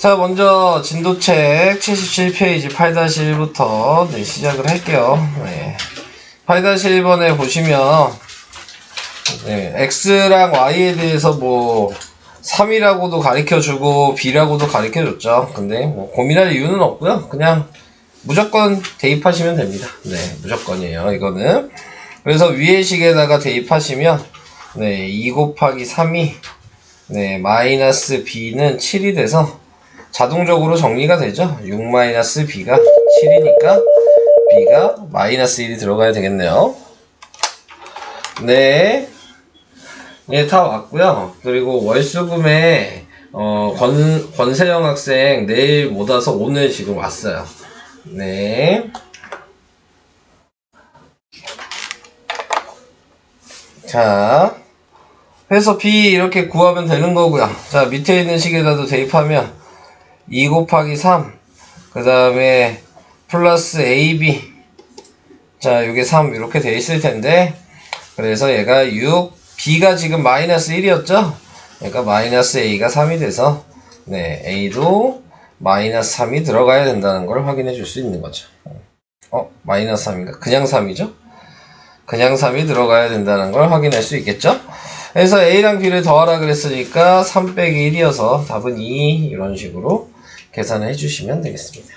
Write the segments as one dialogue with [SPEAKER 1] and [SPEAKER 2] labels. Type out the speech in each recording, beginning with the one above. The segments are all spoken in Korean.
[SPEAKER 1] 자, 먼저 진도책 77페이지 8-1부터 시작을 할게요. 네. 8-1번에 보시면 x랑 y에 대해서 뭐 3이라고도 가르쳐주고 b라고도 가르쳐줬죠. 근데 뭐 고민할 이유는 없고요. 그냥 무조건 대입하시면 됩니다. 네, 무조건이에요. 이거는. 그래서 위의 식에다가 대입하시면 2 곱하기 3이 마이너스 b는 7이 돼서 자동적으로 정리가 되죠. 6 마이너스 b가 7이니까 b가 마이너스 1이 들어가야 되겠네요. 네, 다 왔고요. 그리고 월수금에 권세영 학생 내일 못 와서 오늘 지금 왔어요. 네. 자, 해서 b 이렇게 구하면 되는 거고요. 자, 밑에 있는 식에다도 대입하면 2 곱하기 3, 그 다음에 플러스 ab, 자, 요게 3 이렇게 돼 있을 텐데, 그래서 얘가 6, b가 지금 마이너스 1이었죠? 그러니까 마이너스 a가 3이 돼서 a도 마이너스 3이 들어가야 된다는 걸 확인해 줄 수 있는 거죠. 마이너스 3인가? 그냥 3이죠? 그냥 3이 들어가야 된다는 걸 확인할 수 있겠죠? 그래서 a랑 b를 더하라 그랬으니까 3 빼기 1이어서 답은 2, 이런 식으로 계산을 해주시면 되겠습니다.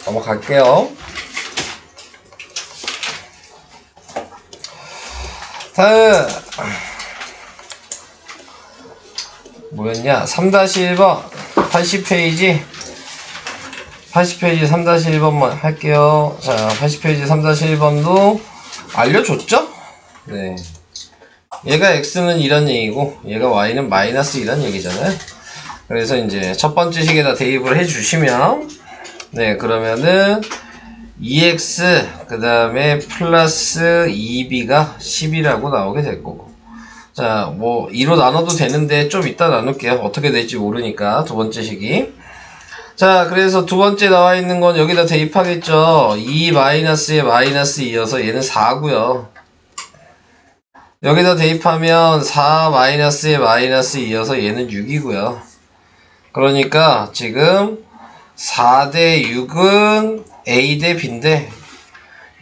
[SPEAKER 1] 넘어갈게요. 다음 뭐였냐? 3-1번 80페이지 3-1번만 할게요. 자, 80페이지 3-1번도 알려줬죠? 네, 얘가 x는 이런 얘기고 얘가 y는 마이너스 이런 얘기잖아요. 그래서 이제 첫 번째 식에다 대입을 해주시면 그러면은 2x 그 다음에 플러스 2b가 10이라고 나오게 될 거고, 자, 뭐 2로 나눠도 되는데 좀 이따 나눌게요. 어떻게 될지 모르니까. 두 번째 식이, 자, 그래서 두 번째 나와 있는 건 여기다 대입하겠죠. 2 마이너스에 마이너스 2여서 얘는 4고요. 여기다 대입하면 4 마이너스에 마이너스 2여서 얘는 6이고요. 그러니까 지금 4 대 6은 a 대 b인데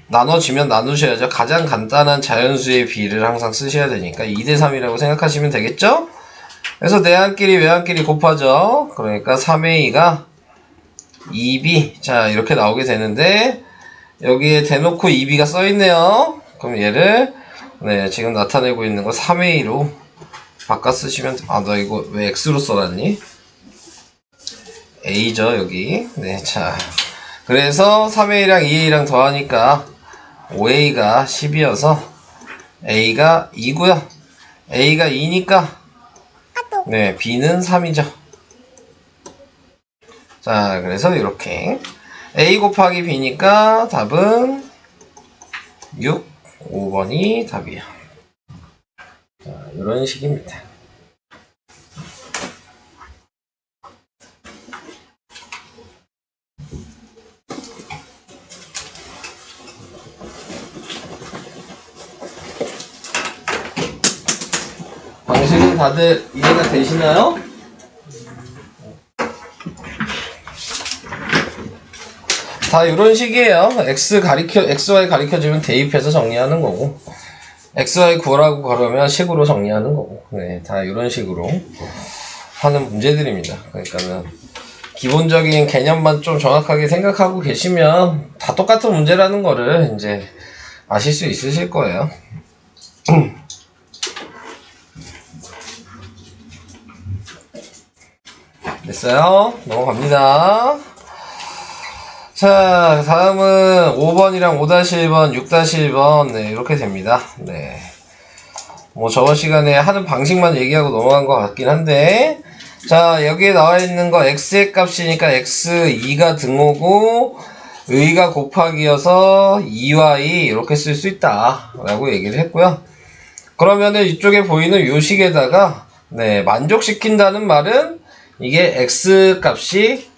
[SPEAKER 1] 나눠지면 나누셔야죠. 가장 간단한 자연수의 b를 항상 쓰셔야 되니까 2 대 3이라고 생각하시면 되겠죠? 그래서 내항끼리 외항끼리 곱하죠. 그러니까 3a가 2b, 자, 이렇게 나오게 되는데 여기에 대놓고 2b가 써있네요. 그럼 얘를 지금 나타내고 있는 거 3a로 바꿔 쓰시면, 나 이거 왜 x로 써놨니? a죠, 여기. 자, 그래서 3a랑 2a랑 더하니까 5a가 10이어서 a가 2고요. a가 2니까 b는 3이죠. 자, 그래서 이렇게 a 곱하기 b니까 답은 6, 5번이 답이에요. 자, 이런 식입니다. 방식은 다들 이해가 되시나요? 다 이런 식이에요. XY 가리켜주면 대입해서 정리하는 거고, XY 구하라고 그러면 식으로 정리하는 거고, 다 이런 식으로 하는 문제들입니다. 그러니까는 기본적인 개념만 좀 정확하게 생각하고 계시면 다 똑같은 문제라는 거를 이제 아실 수 있으실 거예요. 됐어요? 넘어갑니다. 자, 다음은 5번이랑 5-1번, 6-1번, 이렇게 됩니다. 뭐 저번 시간에 하는 방식만 얘기하고 넘어간 것 같긴 한데, 자, 여기에 나와 있는 거 x의 값이니까 x2가 등호고 의가 곱하기여서 2y 이렇게 쓸 수 있다 라고 얘기를 했고요. 그러면은 이쪽에 보이는 요 식에다가 네, 만족시킨다는 말은 이게 x 값이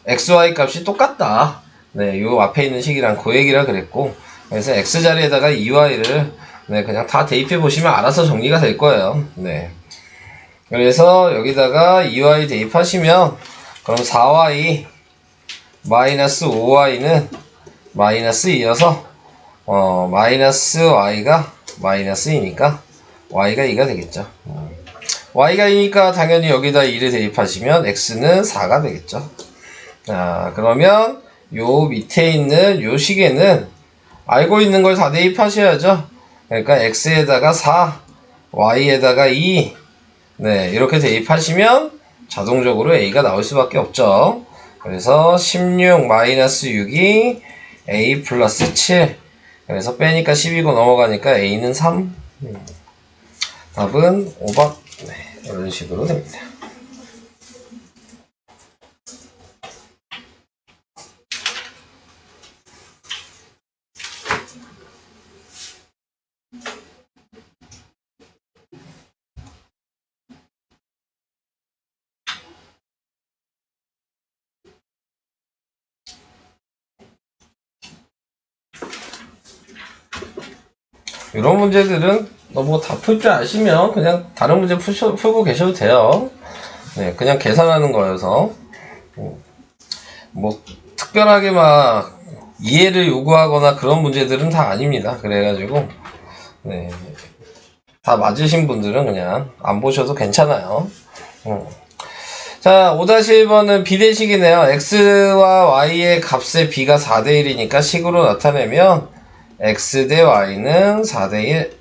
[SPEAKER 1] xy 값이 똑같다. 네, 요 앞에 있는 식이랑 그 얘기라 그랬고, 그래서 x 자리에다가 2y를 네, 그냥 다 대입해 보시면 알아서 정리가 될 거예요. 네. 그래서 여기다가 2y 대입하시면 그럼 4y 마이너스 5y는 마이너스 2여서 마이너스 y가 마이너스 2니까 y가 2가 되겠죠. y가 2니까 당연히 여기다 2를 대입하시면 x는 4가 되겠죠. 자, 그러면 요 밑에 있는 요 식에는 알고 있는 걸 다 대입하셔야죠. 그러니까 x에다가 4, y에다가 2, 네, 이렇게 대입하시면 자동적으로 a가 나올 수밖에 없죠. 그래서 16 마이너스 6이 a 플러스 7. 그래서 빼니까 10이고 넘어가니까 a는 3. 답은 5번. 네, 이런 식으로 됩니다. 이런 문제들은 뭐 다 풀 줄 아시면 그냥 다른 문제 풀고 계셔도 돼요. 네, 그냥 계산하는 거여서 뭐 특별하게 막 이해를 요구하거나 그런 문제들은 다 아닙니다. 그래가지고 네, 다 맞으신 분들은 그냥 안 보셔도 괜찮아요. 자, 5-1번은 비대식이네요. x와 y의 값의 b가 4대 1이니까 식으로 나타내면 x 대 y는 4대 1.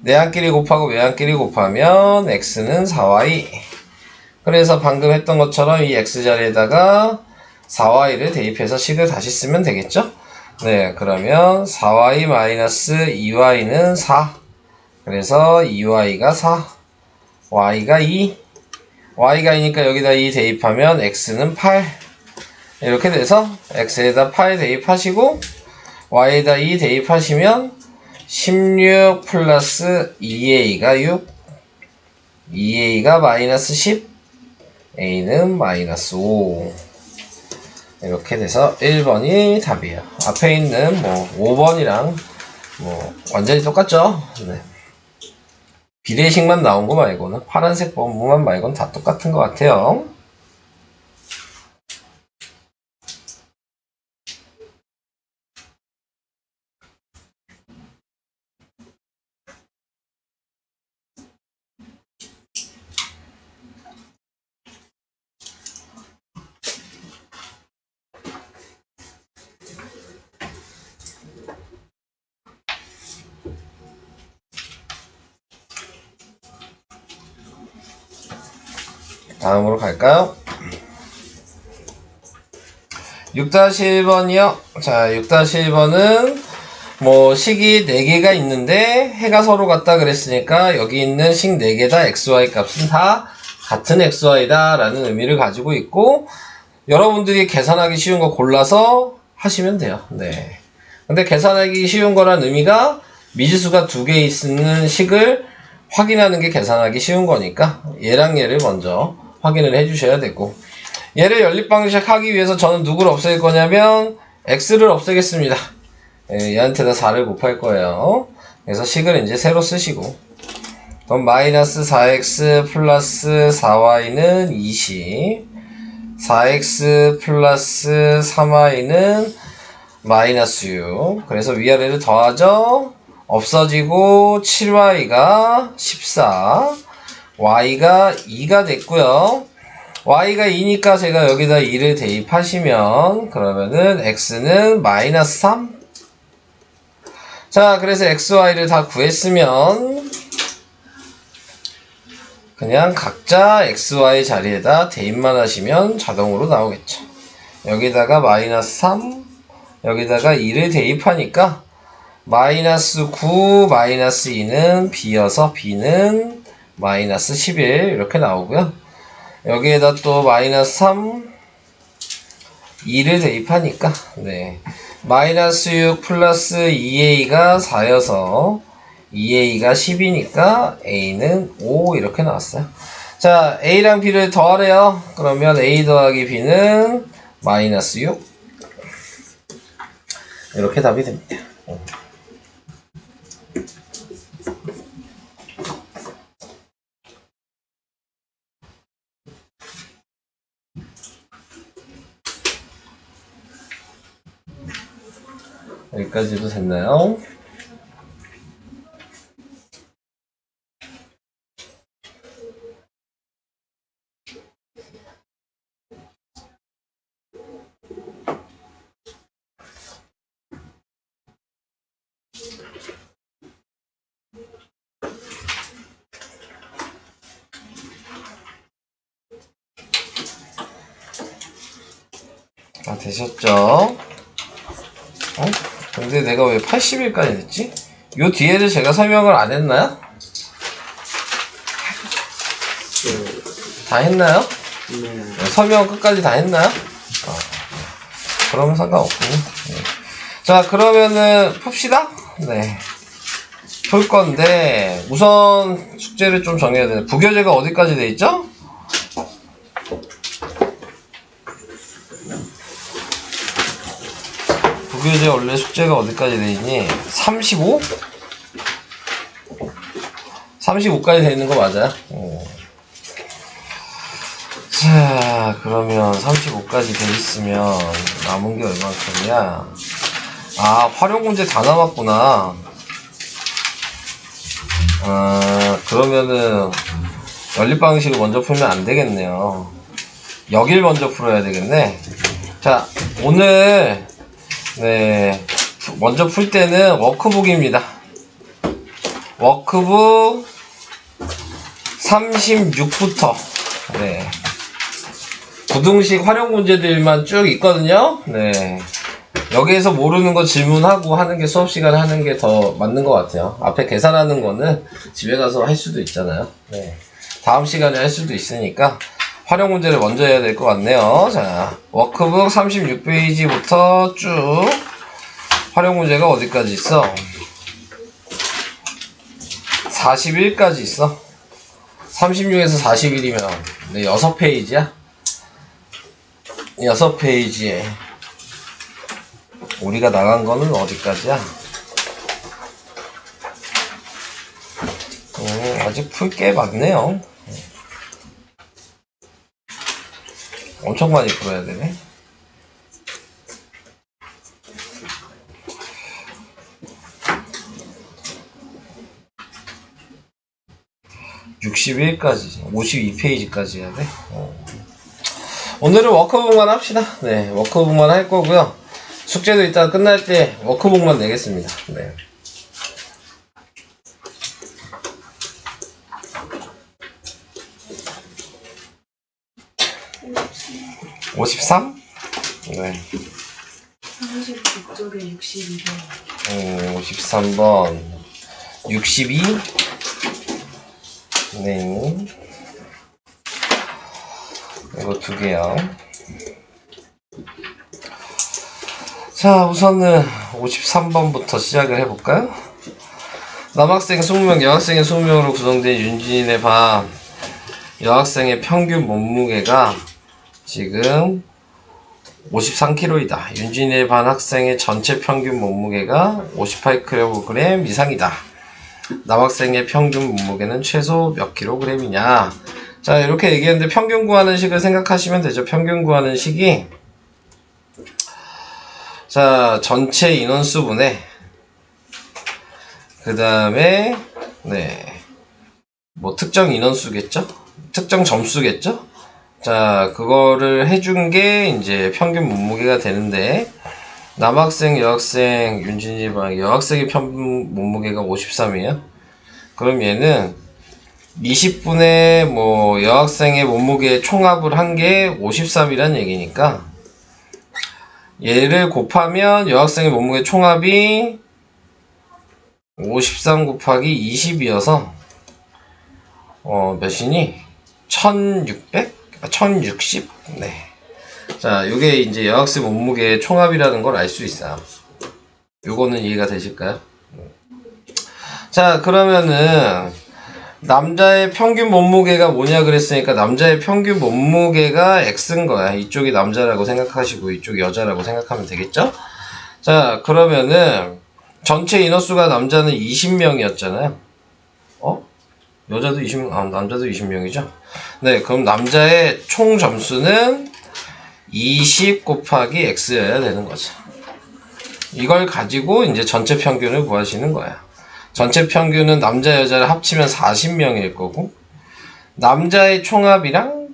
[SPEAKER 1] 내항끼리 곱하고 외항끼리 곱하면 x는 4y. 그래서 방금 했던 것처럼 이 x 자리에다가 4y를 대입해서 식을 다시 쓰면 되겠죠? 네, 그러면 4y 마이너스 2y는 4. 그래서 2y가 4, y가 2. y가 2니까 여기다 2 대입하면 x는 8. 이렇게 돼서 x에다 8 대입하시고 y에다 2 대입하시면 16 플러스 2a가 6, 2a가 마이너스 10, a는 마이너스 5. 이렇게 돼서 1번이 답이에요. 앞에 있는 뭐 5번이랑 뭐 완전히 똑같죠? 네. 비례식만 나온 거 말고는 파란색 번호만 말고는 다 똑같은 것 같아요. 다음으로 갈까요? 6-1번이요. 자, 6-1번은 뭐 식이 4개가 있는데 해가 서로 같다 그랬으니까 여기 있는 식 4개 다 xy 값은 다 같은 xy다 라는 의미를 가지고 있고, 여러분들이 계산하기 쉬운 거 골라서 하시면 돼요. 네. 근데 계산하기 쉬운 거란 의미가 미지수가 2개 있는 식을 확인하는 게 계산하기 쉬운 거니까 얘랑 얘를 먼저 확인을 해주셔야 되고, 얘를 연립방식 하기 위해서 저는 누구를 없앨 거냐면 x를 없애겠습니다. 얘한테다 4를 곱할 거예요. 그래서 식을 이제 새로 쓰시고, 그럼 마이너스 4x 플러스 4y는 20, 4x 플러스 3y는 마이너스 6. 그래서 위아래를 더하죠. 없어지고 7y가 14, y가 2가 됐고요. y가 2니까 제가 여기다 2를 대입하시면 그러면은 x는 마이너스 3. 자, 그래서 xy를 다 구했으면 그냥 각자 xy 자리에다 대입만 하시면 자동으로 나오겠죠. 여기다가 마이너스 3, 여기다가 2를 대입하니까 마이너스 9, 마이너스 2는 b여서 b는 마이너스 11 이렇게 나오고요. 여기에다 또 마이너스 3, 2를 대입하니까 네, 마이너스 6 플러스 2a가 4여서 2a가 10이니까 a는 5 이렇게 나왔어요. 자, a랑 b를 더하래요. 그러면 a 더하기 b는 마이너스 6 이렇게 답이 됩니다. 여기까지도 됐나요? 다 되셨죠? 근데 내가 왜 80일까지 됐지? 요 뒤에를 제가 설명을 안 했나요? 다 했나요? 네. 설명 끝까지 다 했나요? 그러면 상관없군요. 네. 자, 그러면은 풉시다. 네. 풀 건데, 우선 숙제를 좀 정해야 돼요. 부교재가 어디까지 돼 있죠? 부교재 원래 숙제가 어디까지 돼 있니? 35? 35까지 돼 있는 거 맞아요? 자, 그러면 35까지 돼 있으면 남은 게 얼마큼이야? 아, 활용 문제 다 남았구나. 그러면은 연립 방식을 먼저 풀면 안 되겠네요. 여길 먼저 풀어야 되겠네. 자, 오늘 네, 먼저 풀 때는 워크북입니다. 워크북 36부터 네, 부등식 활용 문제들만 쭉 있거든요. 네, 여기에서 모르는 거 질문하고 하는 게 수업 시간에 하는 게 더 맞는 것 같아요. 앞에 계산하는 거는 집에 가서 할 수도 있잖아요. 네, 다음 시간에 할 수도 있으니까 활용 문제를 먼저 해야 될 것 같네요. 자, 워크북 36페이지부터 쭉 활용 문제가 어디까지 있어? 41까지 있어. 36에서 41이면 네, 6페이지야. 6페이지에 우리가 나간 거는 어디까지야? 아직 풀 게 많네요. 엄청 많이 풀어야 되네. (61까지) 52페이지까지 해야 돼. 오늘은 워크북만 합시다. 네, 워크북만 할 거고요. 숙제도 이따 끝날 때 워크북만 내겠습니다. 네. 53? 네.
[SPEAKER 2] 36쪽에 62번.
[SPEAKER 1] 53번. 62? 네. 이거 두 개요. 자, 우선은 53번부터 시작을 해볼까요? 남학생 20명, 여학생의 20명으로 구성된 윤진의 반 여학생의 평균 몸무게가 지금 53kg이다. 윤진의 반 학생의 전체 평균 몸무게가 58kg 이상이다. 남학생의 평균 몸무게는 최소 몇 kg이냐. 자, 이렇게 얘기했는데 평균 구하는 식을 생각하시면 되죠. 평균 구하는 식이 자, 전체 인원수분에 그 다음에 네, 뭐 특정 인원수겠죠? 특정 점수겠죠? 자, 그거를 해준 게 이제 평균 몸무게가 되는데 남학생, 여학생, 윤진이 반 여학생의 평균 몸무게가 53이에요. 그럼 얘는 20분의 뭐 여학생의 몸무게 총합을 한 게 53이란 얘기니까 얘를 곱하면 여학생의 몸무게 총합이 53 곱하기 20이어서 몇이니? 1600? 1060? 네. 자, 요게 이제 여학생 몸무게 총합이라는 걸 알 수 있어요. 요거는 이해가 되실까요? 자, 그러면은 남자의 평균 몸무게가 뭐냐 그랬으니까 남자의 평균 몸무게가 X인 거야. 이쪽이 남자라고 생각하시고 이쪽이 여자라고 생각하면 되겠죠? 자, 그러면은 전체 인원수가 남자는 20명이었잖아요. 여자도 20명, 남자도 20명이죠? 네, 그럼 남자의 총 점수는 20 곱하기 X여야 되는 거죠. 이걸 가지고 이제 전체 평균을 구하시는 거야. 전체 평균은 남자, 여자를 합치면 40명일 거고, 남자의 총합이랑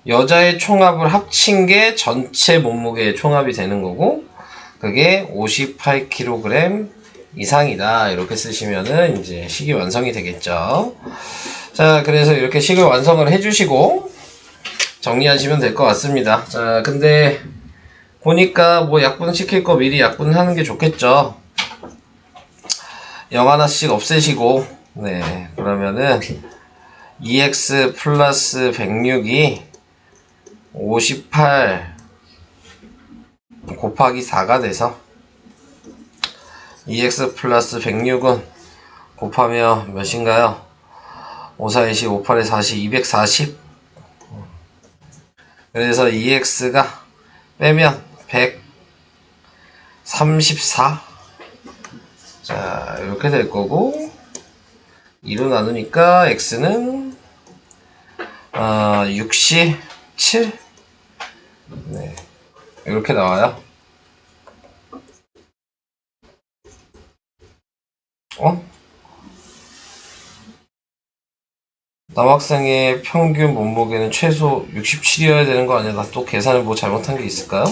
[SPEAKER 1] 여자의 총합을 합친 게 전체 몸무게의 총합이 되는 거고, 그게 58kg 이상이다. 이렇게 쓰시면은 이제 식이 완성이 되겠죠. 자, 그래서 이렇게 식을 완성을 해주시고, 정리하시면 될 것 같습니다. 자, 근데, 보니까 뭐 약분 시킬 거 미리 약분하는 게 좋겠죠. 0 하나씩 없애시고, 네, 그러면은 2x 플러스 106이 58 곱하기 4가 돼서 2x 플러스 106은 곱하면 몇인가요? 5, 4, 20, 5, 8에 40, 240. 그래서 2x가 빼면 134. 자, 이렇게 될 거고, 2로 나누니까 x는 67. 네, 이렇게 나와요. 남학생의 평균 몸무게는 최소 67이어야 되는 거 아니야? 나 또 계산을 뭐 잘못한 게 있을까요?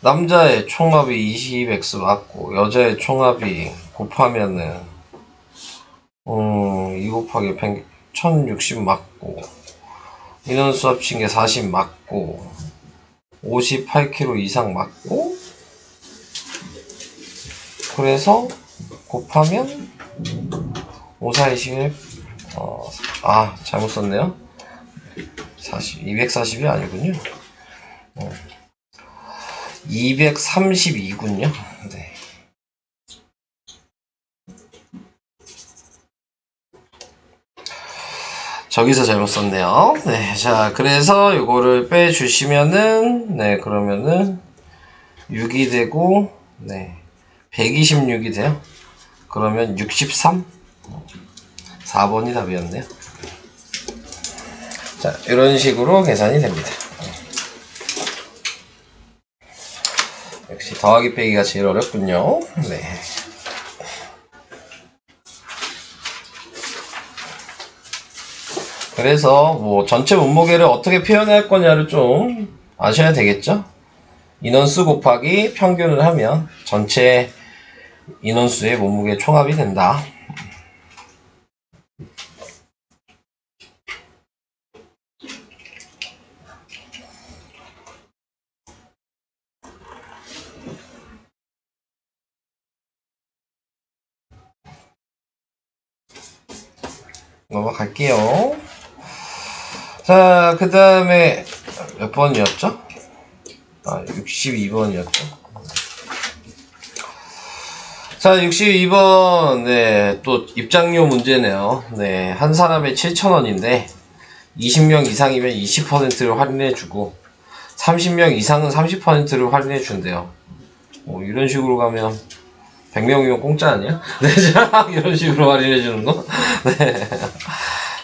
[SPEAKER 1] 남자의 총합이 20x 맞고 여자의 총합이 곱하면은 2 곱하기 100, 1060 맞고 인원수 합친 게 40 맞고 58kg 이상 맞고 그래서 곱하면 5, 4, 21 잘못 썼네요. 240이 아니군요. 232군요. 네. 저기서 잘못 썼네요. 네. 자, 그래서 요거를 빼주시면은, 네, 그러면은 6이 되고, 네, 126이 돼요. 그러면 63? 4번이 답이었네요. 자, 이런 식으로 계산이 됩니다. 역시 더하기 빼기가 제일 어렵군요. 네. 그래서 뭐 전체 몸무게를 어떻게 표현할 거냐를 좀 아셔야 되겠죠? 인원수 곱하기 평균을 하면 전체 인원수의 몸무게 총합이 된다. 넘어갈게요. 자, 그 다음에 몇 번이었죠? 62번이었죠. 자, 62번, 네, 또 입장료 문제네요. 네, 한 사람에 7,000원인데 20명 이상이면 20%를 할인해주고 30명 이상은 30%를 할인해준대요. 뭐 이런 식으로 가면 100명이면 공짜 아니야? 네, 이런 식으로 할인해주는 거? 네.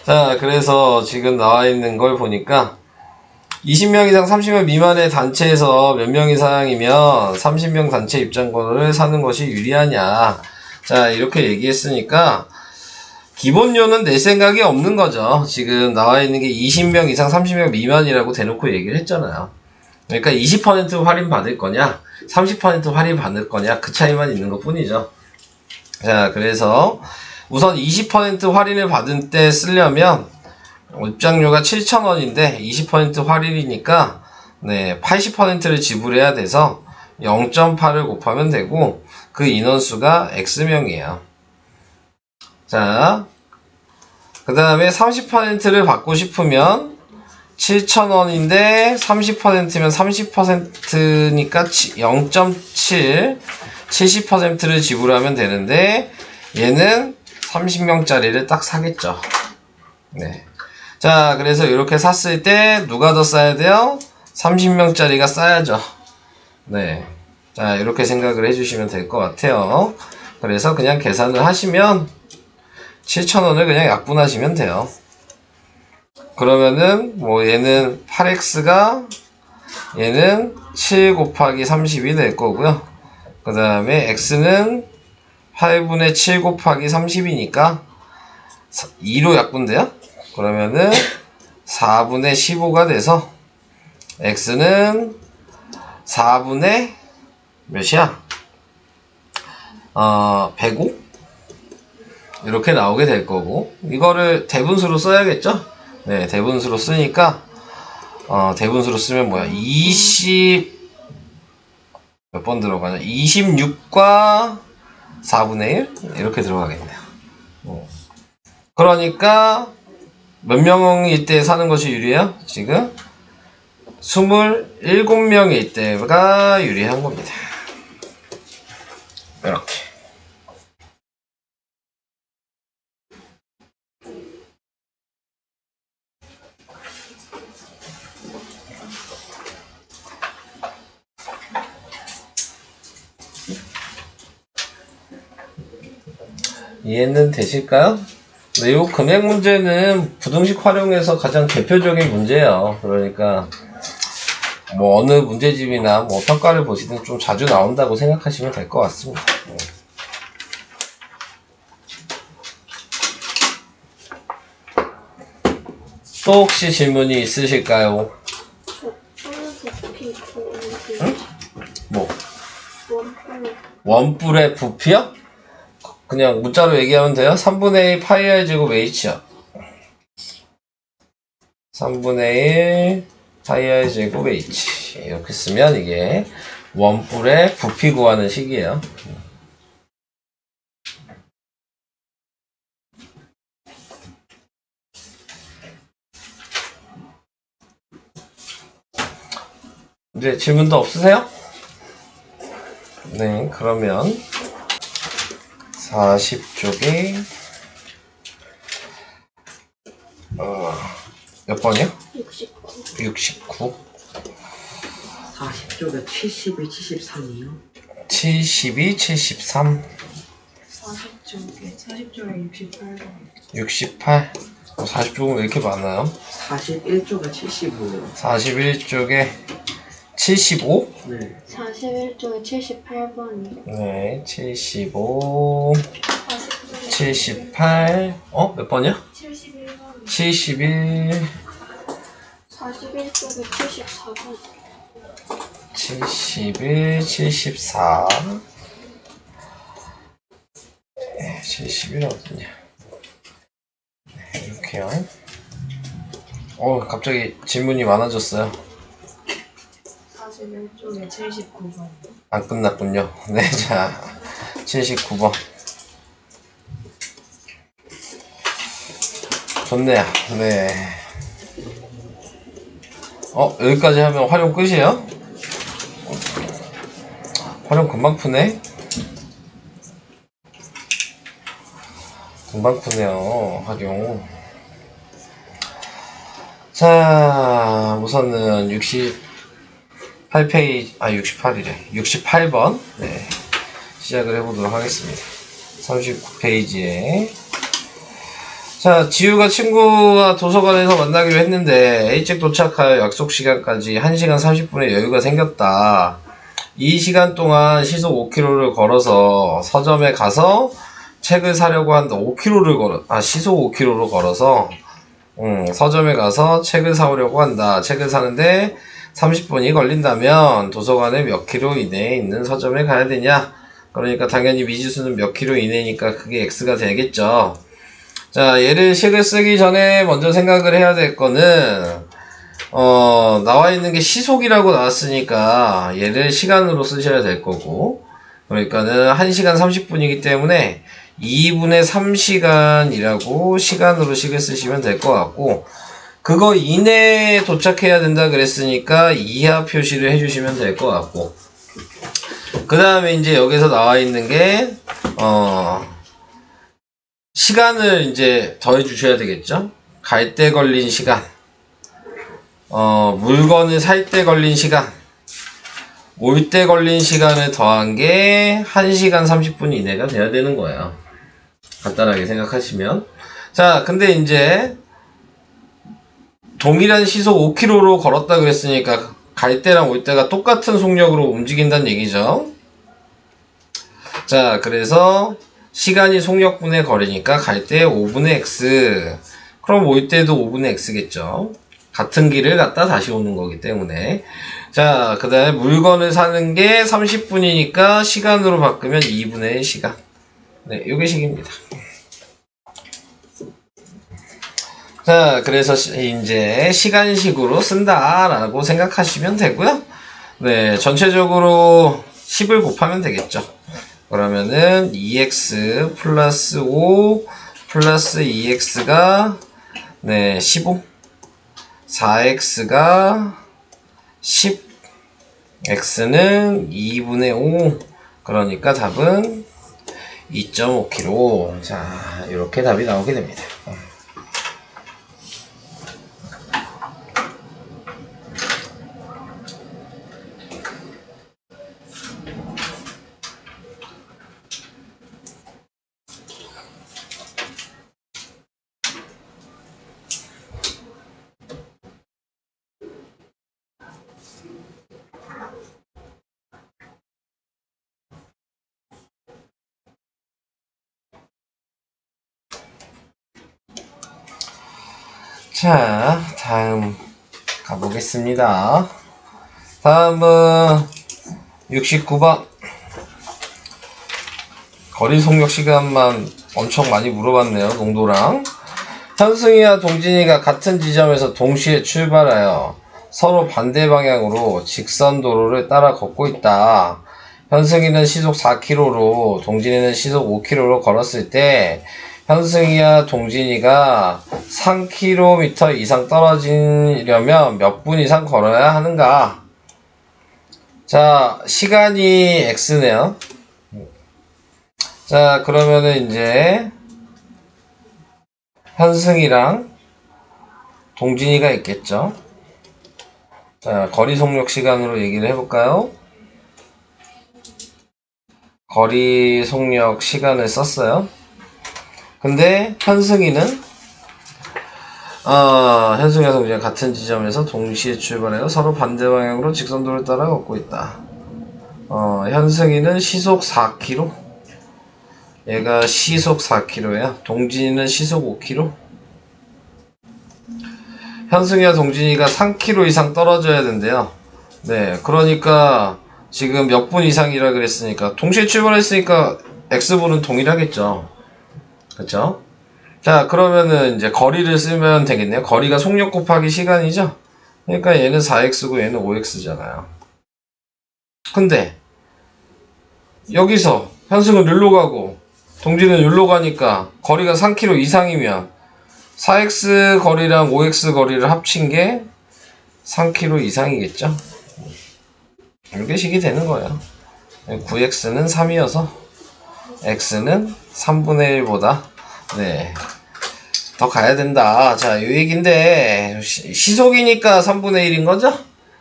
[SPEAKER 1] 자, 그래서 지금 나와 있는 걸 보니까 20명 이상 30명 미만의 단체에서 몇 명 이상이면 30명 단체 입장권을 사는 것이 유리하냐. 자, 이렇게 얘기했으니까 기본료는 낼 생각이 없는 거죠. 지금 나와 있는 게 20명 이상 30명 미만이라고 대놓고 얘기를 했잖아요. 그러니까 20% 할인 받을 거냐 30% 할인 받을 거냐 그 차이만 있는 것 뿐이죠. 자, 그래서 우선 20% 할인을 받은 때 쓰려면 입장료가 7,000원인데 20% 할인이니까 네, 80%를 지불해야 돼서 0.8을 곱하면 되고 그 인원수가 X명이에요. 자, 그 다음에 30%를 받고 싶으면 7,000원인데 30%면 30%니까 0.7 70%를 지불하면 되는데 얘는 30명짜리를 딱 사겠죠. 네. 자, 그래서 이렇게 샀을 때 누가 더 싸야 돼요? 30명짜리가 싸야죠. 네. 자, 이렇게 생각을 해주시면 될 것 같아요. 그래서 그냥 계산을 하시면 7,000원을 그냥 약분하시면 돼요. 그러면은 뭐 얘는 8x가 얘는 7 곱하기 30이 될 거고요. 그 다음에 x는 8분의 7 곱하기 30이니까 2로 약분돼요. 그러면은 4분의 15가 돼서 x는 4분의 몇이야? 105? 이렇게 나오게 될 거고, 이거를 대분수로 써야겠죠? 네, 대분수로 쓰니까 대분수로 쓰면 뭐야? 20몇 번 들어가냐? 26과 4분의 1? 이렇게 들어가겠네요. 그러니까 몇 명일 때 사는 것이 유리해요? 지금 27명일 때가 유리한 겁니다. 이렇게. 이해는 되실까요? 네, 이 금액 문제는 부등식 활용해서 가장 대표적인 문제예요. 그러니까 뭐 어느 문제집이나 뭐 평가를 보시든 좀 자주 나온다고 생각하시면 될 것 같습니다. 또 혹시 질문이 있으실까요? 응? 뭐? 원뿔의 부피요? 그냥 문자로 얘기하면 돼요. 3분의 1 파이 r 제곱 h요. 3분의 1 파이 r 제곱 h. 이렇게 쓰면 이게 원뿔의 부피 구하는 식이에요. 이제 질문도 없으세요? 네, 그러면 40쪽에 몇 번이요? 69.
[SPEAKER 2] 40쪽에 72, 73이요?
[SPEAKER 1] 72, 73.
[SPEAKER 3] 40쪽에 68번.
[SPEAKER 1] 68. 40쪽은 왜 이렇게 많아요?
[SPEAKER 2] 41쪽에 75요.
[SPEAKER 1] 41쪽에 75?
[SPEAKER 2] 네.
[SPEAKER 3] 41쪽에 78번이요.
[SPEAKER 1] 네, 75, 78, 몇 번이요?
[SPEAKER 3] 71번.
[SPEAKER 1] 71,
[SPEAKER 3] 41쪽에 74번.
[SPEAKER 1] 71, 74. 71 어딨냐? 네, 이렇게요. 갑자기 질문이 많아졌어요.
[SPEAKER 3] 41쪽에 79번.
[SPEAKER 1] 안 끝났군요. 네, 자, 79번. 좋네요. 네. 여기까지 하면 활용 끝이에요? 활용 금방 푸네? 금방 푸네요, 활용. 자, 우선은 68페이지, 68이래. 68번. 네. 시작을 해보도록 하겠습니다. 39페이지에. 자, 지우가 친구와 도서관에서 만나기로 했는데, A찍 도착할 약속 시간까지 1시간 30분의 여유가 생겼다. 이 시간 동안 시속 5km를 걸어서 서점에 가서 책을 사려고 한다. 시속 5km로 걸어서, 서점에 가서 책을 사오려고 한다. 책을 사는데 30분이 걸린다면 도서관에 몇 킬로 이내에 있는 서점에 가야 되냐? 그러니까 당연히 미지수는 몇 킬로 이내니까 그게 x가 되겠죠. 자, 얘를 식을 쓰기 전에 먼저 생각을 해야 될 거는 나와 있는 게 시속이라고 나왔으니까 얘를 시간으로 쓰셔야 될 거고, 그러니까는 1시간 30분이기 때문에 2분의 3시간이라고 시간으로 식을 쓰시면 될 것 같고, 그거 이내에 도착해야 된다 그랬으니까 이하 표시를 해주시면 될 것 같고, 그 다음에 이제 여기서 나와 있는 게, 시간을 이제 더해 주셔야 되겠죠? 갈 때 걸린 시간, 물건을 살 때 걸린 시간, 올 때 걸린 시간을 더한 게 1시간 30분 이내가 돼야 되는 거예요. 간단하게 생각하시면. 자, 근데 이제 동일한 시속 5km로 걸었다 그랬으니까 갈 때랑 올 때가 똑같은 속력으로 움직인다는 얘기죠. 자, 그래서 시간이 속력분의 거리니까 갈 때 5분의 x, 그럼 올 때도 5분의 x겠죠. 같은 길을 갔다 다시 오는 거기 때문에. 자, 그 다음에 물건을 사는 게 30분이니까 시간으로 바꾸면 2분의 1시간. 네, 요게 식입니다. 자, 그래서 이제 시간식으로 쓴다라고 생각하시면 되고요. 네, 전체적으로 10을 곱하면 되겠죠. 그러면은 2x 플러스 5 플러스 2x가 네, 15, 4x가 10, x는 2분의 5, 그러니까 답은 2.5kg. 자, 이렇게 답이 나오게 됩니다. 자, 다음 가보겠습니다. 다음은 69번. 거리 속력 시간만 엄청 많이 물어봤네요. 농도랑. 현승이와 동진이가 같은 지점에서 동시에 출발하여 서로 반대 방향으로 직선 도로를 따라 걷고 있다. 현승이는 시속 4km로 동진이는 시속 5km로 걸었을 때 현승이와 동진이가 3km 이상 떨어지려면 몇 분 이상 걸어야 하는가? 자, 시간이 x네요. 자, 그러면은 이제 현승이랑 동진이가 있겠죠. 자, 거리 속력 시간으로 얘기를 해볼까요? 거리 속력 시간을 썼어요. 근데 현승이는 현승이와 동진이가 같은 지점에서 동시에 출발해요. 서로 반대 방향으로 직선도를 따라 걷고 있다. 현승이는 시속 4km, 얘가 시속 4km야. 동진이는 시속 5km. 현승이와 동진이가 3km 이상 떨어져야 된대요. 네, 그러니까 지금 몇 분 이상이라 그랬으니까 동시에 출발했으니까 x분은 동일하겠죠. 그쵸? 자, 그러면은 이제 거리를 쓰면 되겠네요. 거리가 속력 곱하기 시간이죠. 그러니까 얘는 4x고 얘는 5x잖아요. 근데 여기서 현승은 여기로 가고 동진은 여기로 가니까 거리가 3km 이상이면 4x 거리랑 5x 거리를 합친 게 3km 이상이겠죠. 이렇게 식이 되는 거예요. 9x는 3이어서 x는 3분의 1보다 네, 더 가야 된다. 자, 이 얘기인데 시속이니까 3분의 1인 거죠?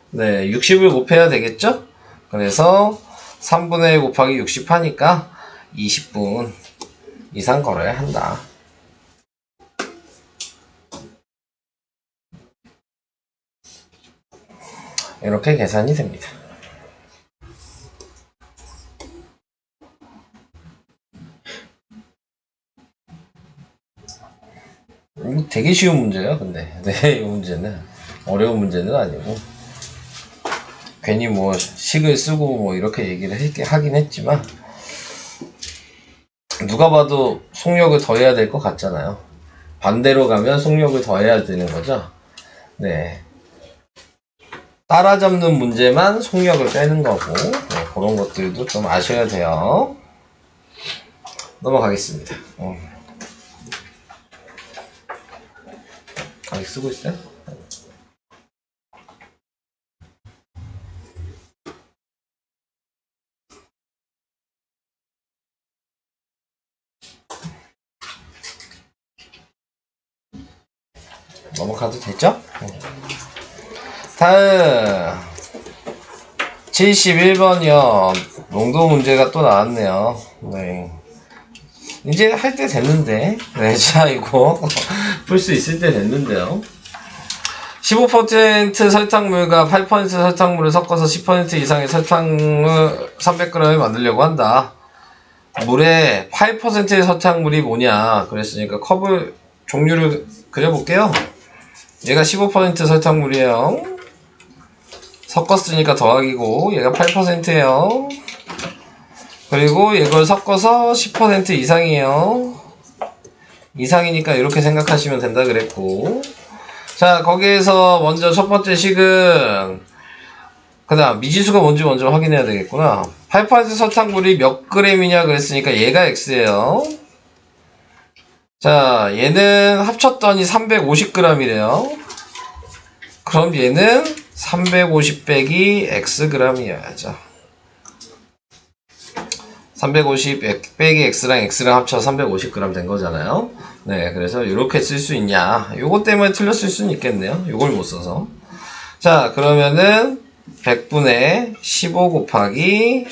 [SPEAKER 1] 네, 60을 곱해야 되겠죠? 그래서 3분의 1 곱하기 60 하니까 20분 이상 걸어야 한다. 이렇게 계산이 됩니다. 되게 쉬운 문제예요, 근데. 네, 이 문제는. 어려운 문제는 아니고. 괜히 뭐, 식을 쓰고 뭐, 이렇게 얘기를 하긴 했지만, 누가 봐도 속력을 더해야 될 것 같잖아요. 반대로 가면 속력을 더해야 되는 거죠. 네. 따라잡는 문제만 속력을 빼는 거고, 네, 그런 것들도 좀 아셔야 돼요. 넘어가겠습니다. 아직 쓰고 있어요? 넘어가도 되죠? 다음 71번이요. 농도 문제가 또 나왔네요. 네. 이제 할 때 됐는데. 네, 자, 이거 풀 수 있을 때 됐는데요. 15% 설탕물과 8% 설탕물을 섞어서 10% 이상의 설탕을 300g을 만들려고 한다. 물에 8%의 설탕물이 뭐냐 그랬으니까 컵을 종류를 그려볼게요. 얘가 15% 설탕물이에요. 섞었으니까 더하기고 얘가 8%예요. 그리고 이걸 섞어서 10% 이상이에요. 이상이니까 이렇게 생각하시면 된다 그랬고, 자, 거기에서 먼저 첫 번째 식은 그 다음 미지수가 뭔지 먼저 확인해야 되겠구나. 8% 설탕물이 몇 g이냐 그랬으니까 얘가 x예요. 자, 얘는 합쳤더니 350g이래요. 그럼 얘는 350 빼기 xg이어야죠. 350 빼기 x랑 x랑 합쳐서 350g 된 거잖아요. 네, 그래서 이렇게 쓸 수 있냐. 요거 때문에 틀렸을 수는 있겠네요. 요걸 못 써서. 자, 그러면은 100분의 15 곱하기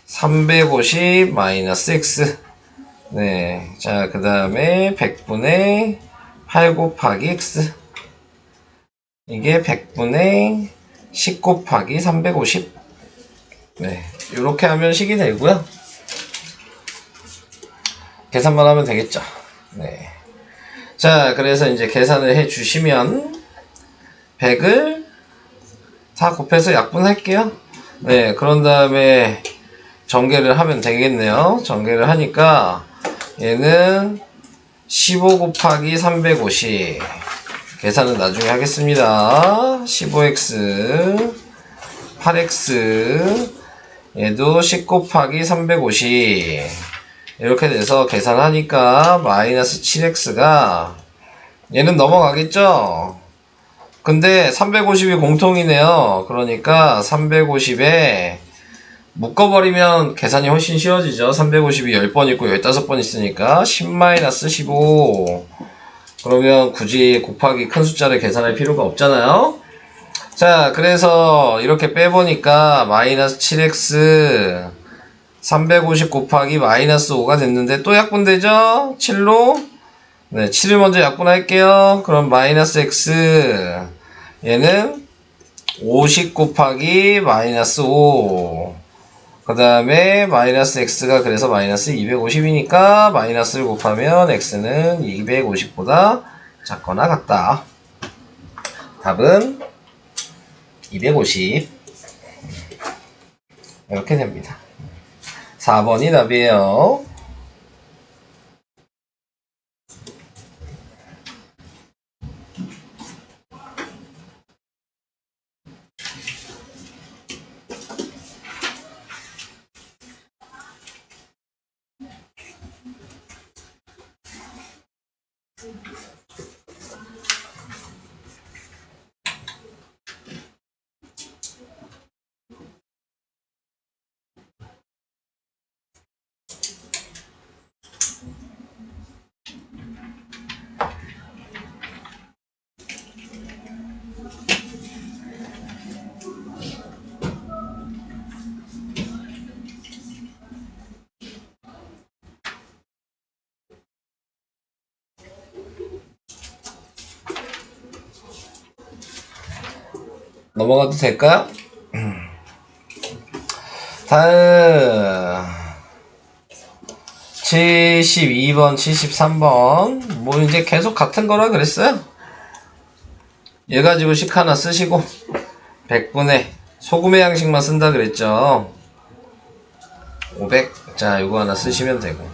[SPEAKER 1] 350 마이너스 x. 네, 자, 그 다음에 100분의 8 곱하기 x. 이게 100분의 10 곱하기 350. 네, 이렇게 하면 식이 되고요. 계산만 하면 되겠죠. 네. 자, 그래서 이제 계산을 해 주시면 100을 다 곱해서 약분할게요. 네, 그런 다음에 전개를 하면 되겠네요. 전개를 하니까 얘는 15 곱하기 350. 계산은 나중에 하겠습니다. 15x 8x 얘도 10 곱하기 350 이렇게 돼서 계산하니까 마이너스 7x가 얘는 넘어가겠죠? 근데 350이 공통이네요. 그러니까 350에 묶어버리면 계산이 훨씬 쉬워지죠. 350이 10번 있고 15번 있으니까 10-15 그러면 굳이 곱하기 큰 숫자를 계산할 필요가 없잖아요. 자, 그래서 이렇게 빼보니까 마이너스 7x 350 곱하기 마이너스 5가 됐는데 또 약분되죠? 7로? 네, 7을 먼저 약분할게요. 그럼 마이너스 x 얘는 50 곱하기 마이너스 5 그 다음에 마이너스 x가 그래서 마이너스 250이니까 마이너스를 곱하면 x는 250보다 작거나 같다. 답은 250 이렇게 됩니다. 4번이 답이에요. 넘어가도 될까요? 다음 72번, 73번 뭐 이제 계속 같은 거라 그랬어요. 얘 가지고 식 하나 쓰시고 100분의 소금의 양식만 쓴다 그랬죠. 500. 자, 이거 하나 쓰시면 되고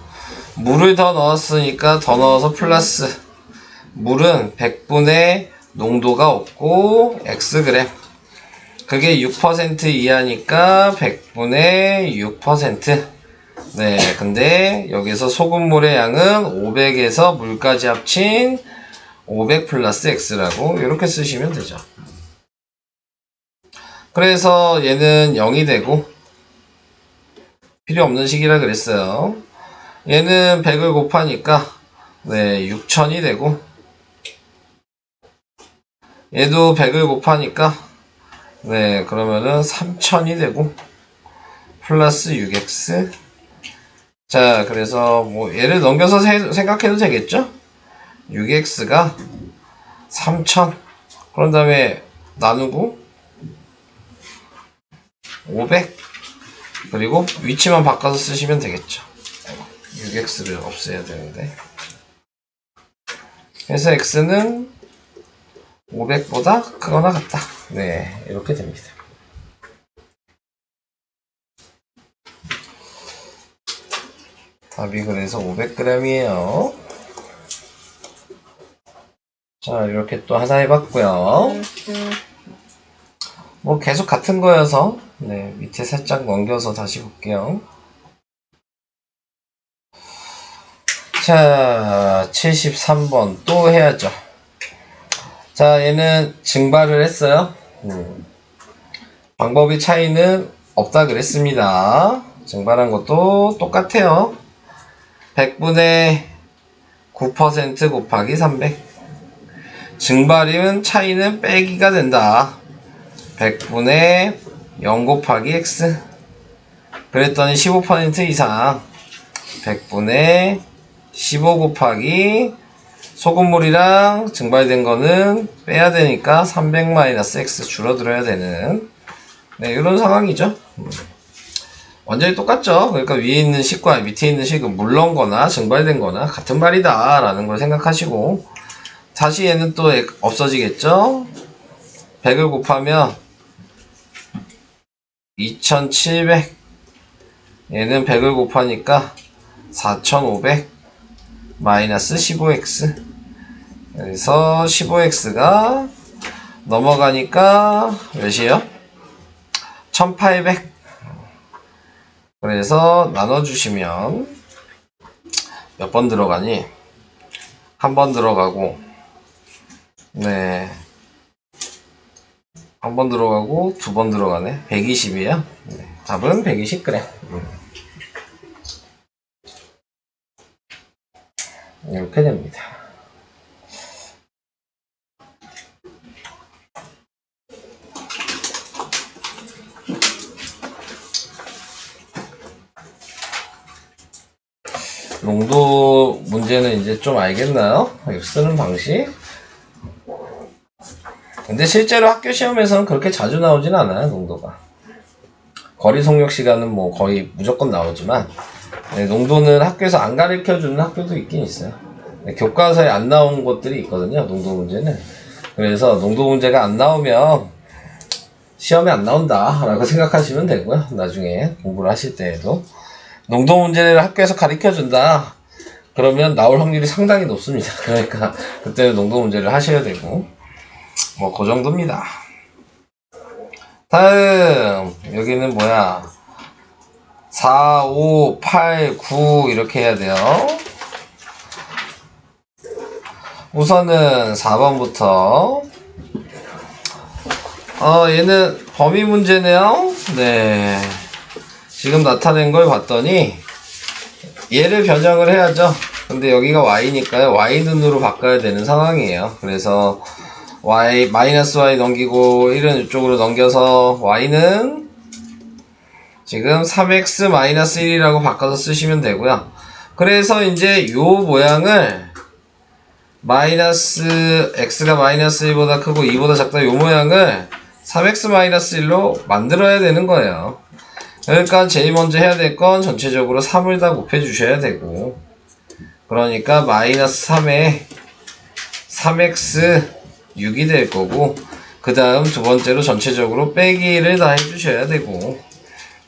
[SPEAKER 1] 물을 더 넣었으니까 더 넣어서 플러스 물은 100분의 농도가 없고 xg 그게 6% 이하니까 100분의 6%. 네, 근데 여기서 소금물의 양은 500에서 물까지 합친 500 플러스 x라고 이렇게 쓰시면 되죠. 그래서 얘는 0이 되고 필요 없는 식이라 그랬어요. 얘는 100을 곱하니까 네, 6000이 되고 얘도 100을 곱하니까 네 그러면은 3000이 되고 플러스 6x. 자 그래서 뭐 얘를 넘겨서 생각해도 되겠죠? 6x가 3000 그런 다음에 나누고 500 그리고 위치만 바꿔서 쓰시면 되겠죠. 6x를 없애야 되는데 그래서 x는 500보다 크거나 같다. 네 이렇게 됩니다. 답이 그래서 500g이에요. 자 이렇게 또 하나 해봤고요. 뭐 계속 같은 거여서 네 밑에 살짝 넘겨서 다시 볼게요. 자 73번 또 해야죠. 자 얘는 증발을 했어요. 방법의 차이는 없다 그랬습니다. 증발한 것도 똑같아요. 100분의 9% 곱하기 300 증발이면 차이는 빼기가 된다. 100분의 0 곱하기 x 그랬더니 15% 이상 100분의 15 곱하기 소금물이랑 증발된 거는 빼야 되니까 300-x 줄어들어야 되는 네 이런 상황이죠. 완전히 똑같죠. 그러니까 위에 있는 식과 밑에 있는 식은 물넣은 거나 증발된 거나 같은 말이다 라는 걸 생각하시고 다시 얘는 또 없어지겠죠. 100을 곱하면 2700 얘는 100을 곱하니까 4500 마이너스 15x 그래서 15x가 넘어가니까 몇이에요? 1800 그래서 나눠주시면 몇 번 들어가니? 한 번 들어가고 네 한 번 들어가고 두 번 들어가네 120이에요. 네, 답은 120g 이렇게 됩니다. 농도 문제는 이제 좀 알겠나요? 쓰는 방식. 근데 실제로 학교 시험에서는 그렇게 자주 나오진 않아요, 농도가. 거리 속력 시간은 뭐 거의 무조건 나오지만, 네, 농도는 학교에서 안 가르쳐 주는 학교도 있긴 있어요. 네, 교과서에 안 나온 것들이 있거든요, 농도 문제는. 그래서 농도 문제가 안 나오면 시험에 안 나온다 라고 생각하시면 되고요. 나중에 공부를 하실 때에도. 농도 문제를 학교에서 가르쳐 준다. 그러면 나올 확률이 상당히 높습니다. 그러니까 그때는 농도 문제를 하셔야 되고 뭐 그 정도입니다. 다음 여기는 뭐야 4, 5, 8, 9 이렇게 해야 돼요. 우선은 4번부터 얘는 범위 문제네요. 네 지금 나타낸 걸 봤더니 얘를 변형을 해야죠. 근데 여기가 y니까요. y 눈으로 바꿔야 되는 상황이에요. 그래서 y 마이너스 y 넘기고 1은 이쪽으로 넘겨서 y는 지금 3x 마이너스 1이라고 바꿔서 쓰시면 되고요. 그래서 이제 요 모양을 마이너스 x가 마이너스 1보다 크고 2보다 작다 요 모양을 3x 마이너스 1로 만들어야 되는 거예요. 그러니까 제일 먼저 해야 될 건 전체적으로 3을 다 곱해 주셔야 되고 그러니까 마이너스 3에 3x 6이 될 거고 그 다음 두 번째로 전체적으로 빼기를 다 해주셔야 되고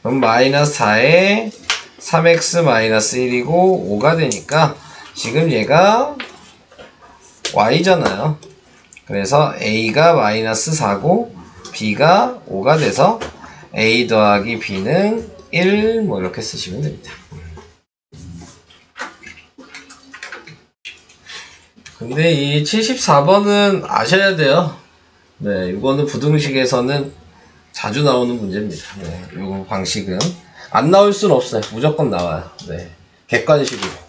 [SPEAKER 1] 그럼 마이너스 4에 3x 마이너스 1이고 5가 되니까 지금 얘가 y잖아요. 그래서 a가 마이너스 4고 b가 5가 돼서 a 더하기 b는 1 뭐 이렇게 쓰시면 됩니다. 근데 이 74번은 아셔야 돼요. 네, 이거는 부등식에서는 자주 나오는 문제입니다. 네, 이 방식은 안 나올 수는 없어요. 무조건 나와요. 네, 객관식으로.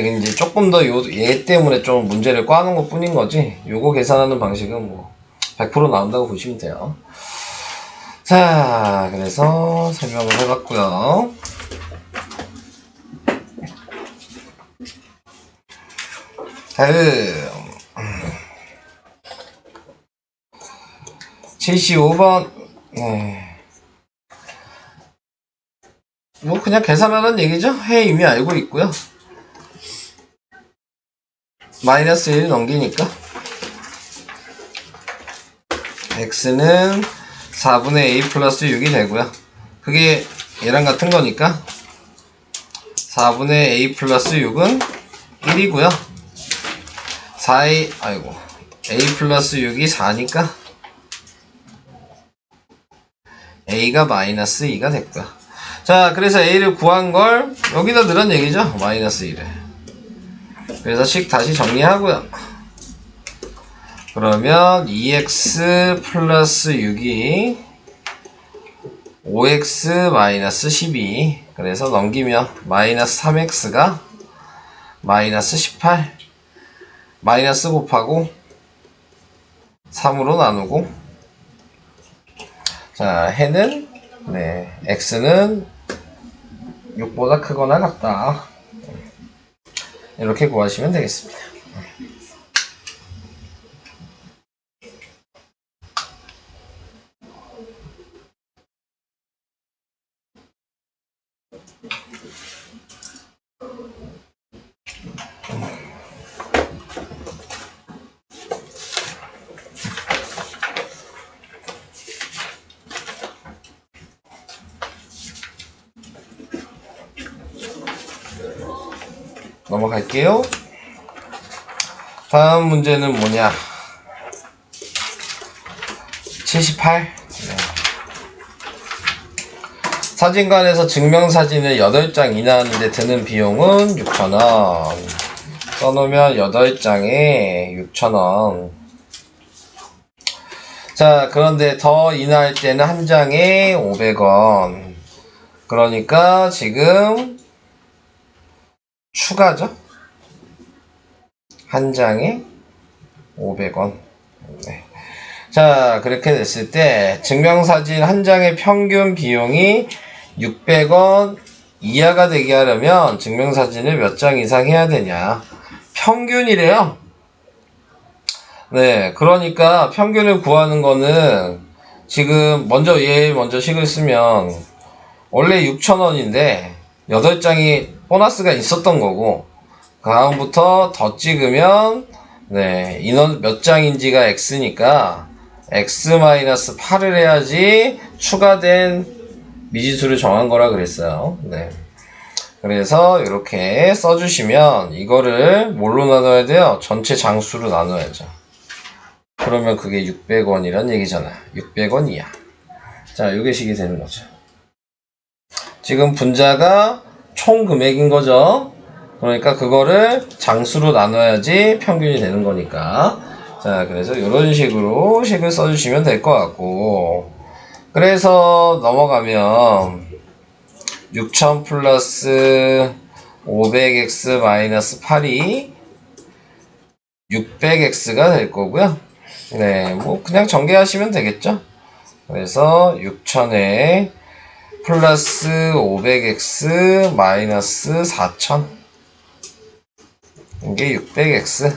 [SPEAKER 1] 근데 이제 조금 더 얘 때문에 좀 문제를 꽈는 것 뿐인 거지. 요거 계산하는 방식은 뭐 100% 나온다고 보시면 돼요. 자, 그래서 설명을 해봤고요. 다음 75번. 네. 뭐 그냥 계산하는 얘기죠. 해 이미 알고 있고요. 마이너스 1 넘기니까 x는 4분의 a 플러스 6이 되고요. 그게 얘랑 같은 거니까 4분의 a 플러스 6은 1이고요. 4a, 아이고, a 플러스 6이 4니까 a가 마이너스 2가 됐고요. 자, 그래서 a를 구한 걸 여기다 넣으란 얘기죠. 마이너스 2를. 그래서 식 다시 정리하고요. 그러면 2x 플러스 6이 5x 마이너스 12. 그래서 넘기면 마이너스 3x가 마이너스 18. 마이너스 곱하고 3으로 나누고, 자, 해는 네, x는 6보다 크거나 같다. 이렇게 구하시면 되겠습니다. 넘어갈게요. 다음 문제는 뭐냐? 78. 네. 사진관에서 증명사진을 8장 인화하는데 드는 비용은 6,000원. 써놓으면 8장에 6,000원. 자, 그런데 더 인화할 때는 한 장에 500원. 그러니까 지금 추가죠? 한 장에 500원. 네. 자, 그렇게 됐을 때 증명사진 한 장의 평균 비용이 600원 이하가 되게 하려면 증명사진을 몇 장 이상 해야 되냐? 평균이래요. 네, 그러니까 평균을 구하는 거는 지금 먼저 식을 쓰면 원래 6,000원인데 8장이 보너스가 있었던 거고, 그 다음부터 더 찍으면 네, 인원 몇 장인지가 x니까 x-8을 해야지 추가된 미지수를 정한 거라 그랬어요. 네. 그래서 이렇게 써주시면 이거를 뭘로 나눠야 돼요? 전체 장수로 나눠야죠. 그러면 그게 600원이란 얘기잖아요. 600원 이하. 자, 요게 식이 되는 거죠. 지금 분자가 총 금액인 거죠. 그러니까 그거를 장수로 나눠야지 평균이 되는 거니까. 자, 그래서 이런 식으로 식을 써주시면 될 것 같고, 그래서 넘어가면 6000 플러스 500x 마이너스 8이 600x가 될 거고요. 네, 뭐 그냥 전개하시면 되겠죠. 그래서 6000에 플러스 500x 마이너스 4000, 이게 600x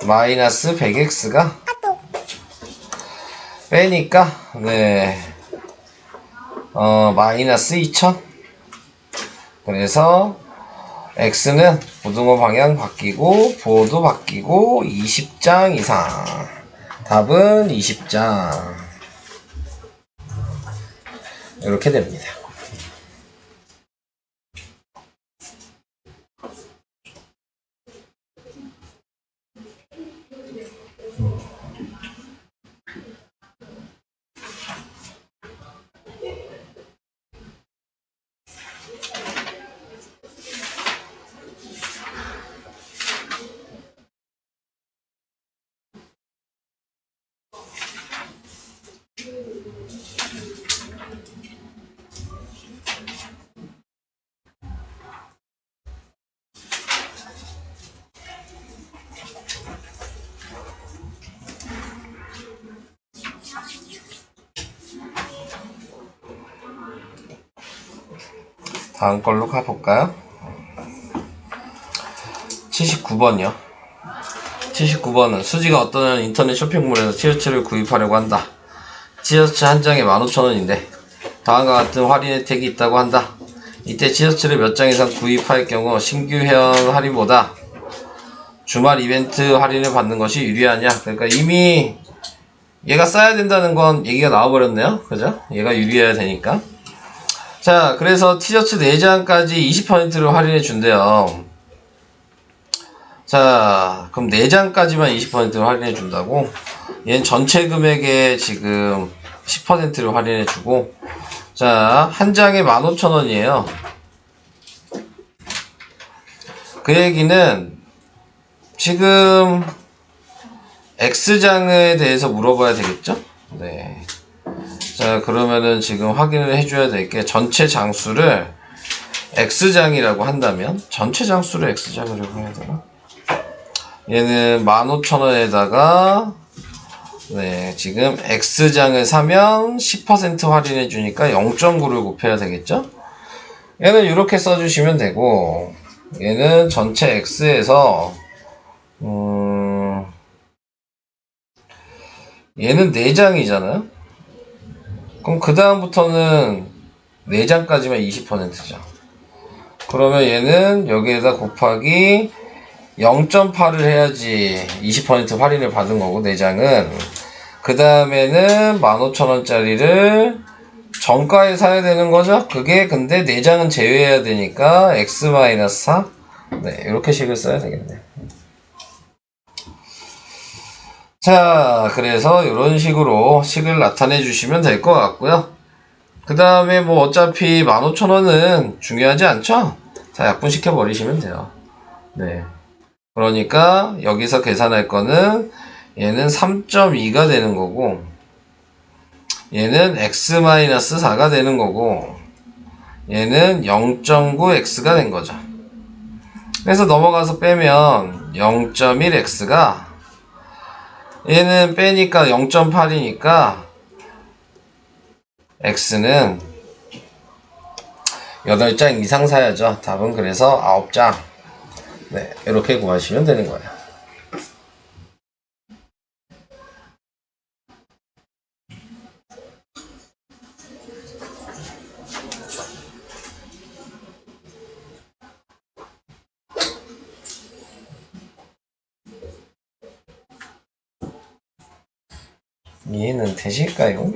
[SPEAKER 1] 마이너스 100x가 빼니까 네 마이너스 2000. 그래서 x는 고등어 방향 바뀌고 부호도 바뀌고 20장 이상. 답은 20장. 이렇게 됩니다. 다음 걸로 가볼까요? 79번이요. 79번은 수지가 어떤 인터넷 쇼핑몰에서 티셔츠를 구입하려고 한다. 티셔츠 한 장에 15,000원인데 다음과 같은 할인 혜택이 있다고 한다. 이때 티셔츠를 몇 장 이상 구입할 경우 신규 회원 할인보다 주말 이벤트 할인을 받는 것이 유리하냐. 그러니까 이미 얘가 써야 된다는 건 얘기가 나와버렸네요. 그죠? 얘가 유리해야 되니까. 자, 그래서 티셔츠 4장까지 20%를 할인해 준대요. 자, 그럼 4장까지만 20%를 할인해 준다고? 얘는 전체 금액에 지금 10%를 할인해 주고, 자, 한 장에 15,000원이에요. 그 얘기는 지금 X장에 대해서 물어봐야 되겠죠? 네. 자, 그러면은 지금 확인을 해줘야 될 게 전체 장수를 X장이라고 한다면 전체 장수를 X장이라고 해야 되나? 얘는 15,000원에다가 네, 지금 X장을 사면 10% 할인해 주니까 0.9를 곱해야 되겠죠? 얘는 이렇게 써주시면 되고 얘는 전체 X에서 얘는 4장이잖아요? 그럼 그 다음부터는 4장까지만 20%죠. 그러면 얘는 여기에다 곱하기 0.8을 해야지 20% 할인을 받은 거고 4장은 그 다음에는 15,000원짜리를 정가에 사야 되는 거죠. 그게 근데 4장은 제외해야 되니까 X-4 네, 이렇게 식을 써야 되겠네. 자, 그래서 이런 식으로 식을 나타내 주시면 될 것 같고요. 그 다음에 뭐 어차피 15,000원은 중요하지 않죠? 자, 약분시켜 버리시면 돼요. 네. 그러니까 여기서 계산할 거는 얘는 3.2가 되는 거고 얘는 X-4가 되는 거고 얘는 0.9X가 된 거죠. 그래서 넘어가서 빼면 0.1X가 얘는 빼니까 0.8이니까 X는 8장 이상 사야죠. 답은 그래서 9장. 네, 이렇게 구하시면 되는 거예요. 이해는 되실까요?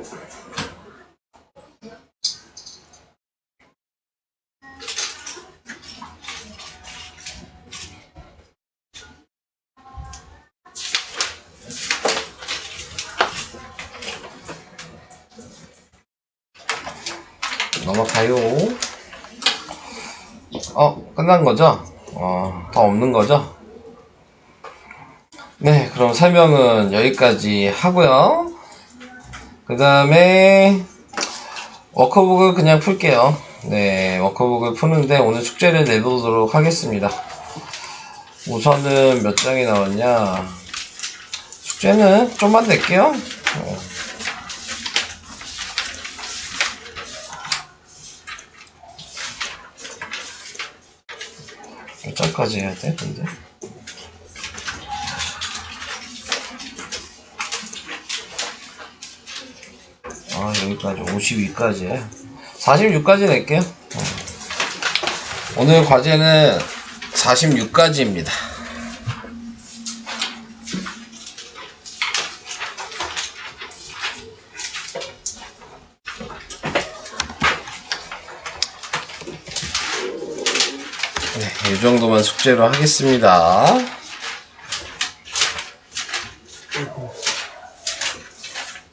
[SPEAKER 1] 넘어가요. 끝난 거죠? 더 없는 거죠? 네, 그럼 설명은 여기까지 하고요. 그 다음에 워크북을 그냥 풀게요. 네, 워크북을 푸는데 오늘 숙제를 내보도록 하겠습니다. 우선은 몇 장이 나왔냐? 숙제는 좀만 낼게요. 몇 장까지 해야 돼, 근데? 여기까지 52까지 46까지 낼게요. 오늘 과제는 46까지입니다. 네, 이 정도만 숙제로 하겠습니다.